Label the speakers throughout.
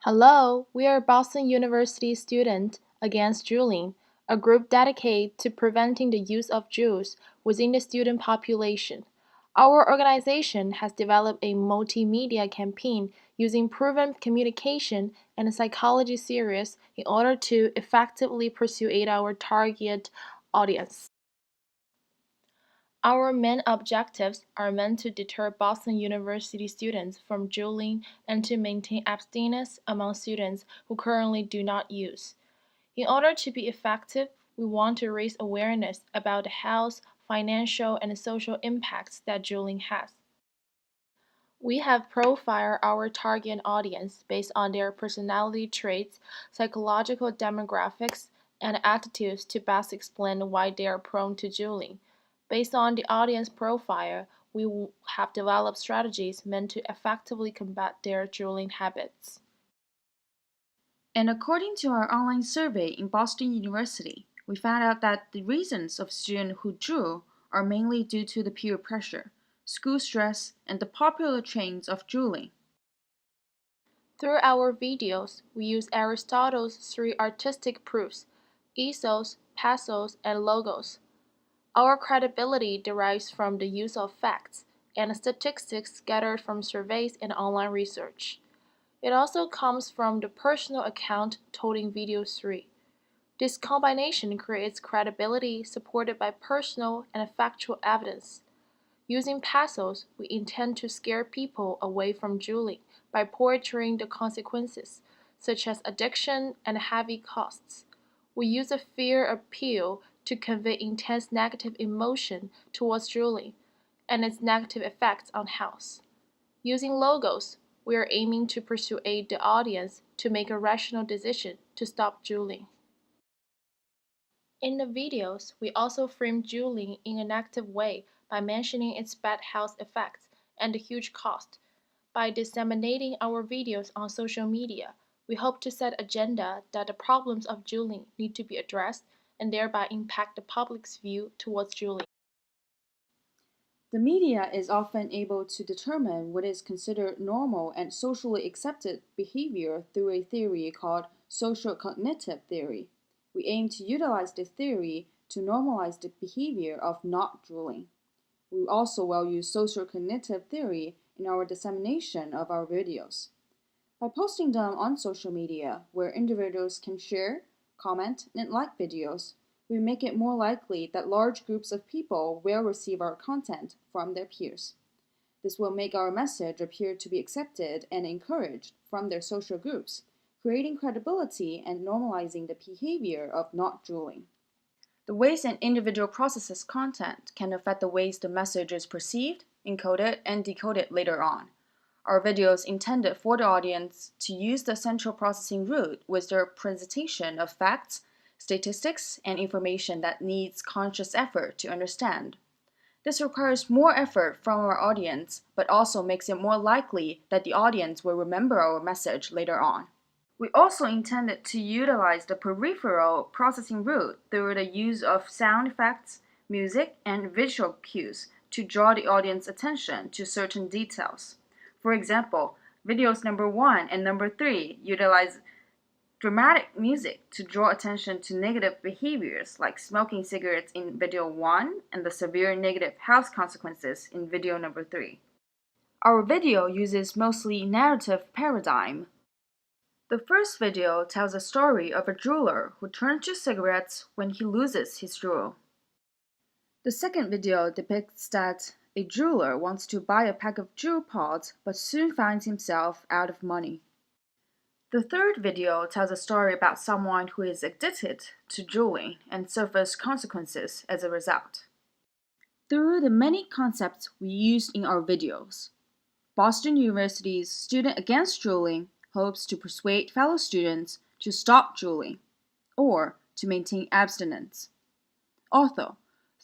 Speaker 1: Hello, we are Boston University Student Against Juuling, a group dedicated to preventing the use of Jews within the student population. Our organization has developed a multimedia campaign using proven communication and psychology series in order to effectively persuade our target audience. Our main objectives are meant to deter Boston University students from juuling and to maintain abstinence among students who currently do not use. In order to be effective, we want to raise awareness about the health, financial, and social impacts that juuling has. We have profiled our target audience based on their personality traits, psychological demographics, and attitudes to best explain why they are prone to juuling. Based on the audience profile, we have developed strategies meant to effectively combat their juuling habits.
Speaker 2: And according to our online survey in Boston University, we found out that the reasons of students who drew are mainly due to the peer pressure, school stress, and the popular trends of juuling.
Speaker 1: Through our videos, we use Aristotle's three artistic proofs: ethos, pathos, and logos. Our credibility derives from the use of facts and statistics gathered from surveys and online research. It also comes from the personal account told in video 3. This combination creates credibility supported by personal and factual evidence. Using pathos, we intend to scare people away from juuling by portraying the consequences, such as addiction and heavy costs. We use a fear appeal to convey intense negative emotion towards juuling and its negative effects on health. Using logos, we are aiming to persuade the audience to make a rational decision to stop juuling. In the videos, we also frame juuling in an active way by mentioning its bad health effects and the huge cost. By disseminating our videos on social media, we hope to set agenda that the problems of juuling need to be addressed and thereby impact the public's view towards juuling.
Speaker 2: The media is often able to determine what is considered normal and socially accepted behavior through a theory called social cognitive theory. We aim to utilize this theory to normalize the behavior of not drooling. We also will use social cognitive theory in our dissemination of our videos. By posting them on social media, where individuals can share, comment, and like videos, we make it more likely that large groups of people will receive our content from their peers. This will make our message appear to be accepted and encouraged from their social groups, creating credibility and normalizing the behavior of not drooling. The ways an individual processes content can affect the ways the message is perceived, encoded, and decoded later on. Our videos intended for the audience to use the central processing route with their presentation of facts, statistics, and information that needs conscious effort to understand. This requires more effort from our audience, but also makes it more likely that the audience will remember our message later on. We also intended to utilize the peripheral processing route through the use of sound effects, music, and visual cues to draw the audience's attention to certain details. For example, videos number 1 and number 3 utilize dramatic music to draw attention to negative behaviors like smoking cigarettes in video 1 and the severe negative health consequences in video number 3. Our video uses mostly narrative paradigm. The first video tells a story of a jeweler who turns to cigarettes when he loses his jewel. The second video depicts that a jeweler wants to buy a pack of jewel pods but soon finds himself out of money. The third video tells a story about someone who is addicted to juuling and suffers consequences as a result. Through the many concepts we used in our videos, Boston University's Student Against Juuling hopes to persuade fellow students to stop juuling or to maintain abstinence. Also,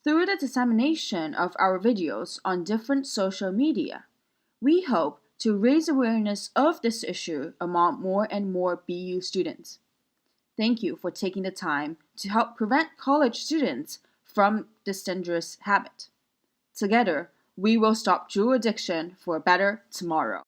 Speaker 2: through the dissemination of our videos on different social media, we hope to raise awareness of this issue among more and more BU students. Thank you for taking the time to help prevent college students from this dangerous habit. Together, we will stop juul addiction for a better tomorrow.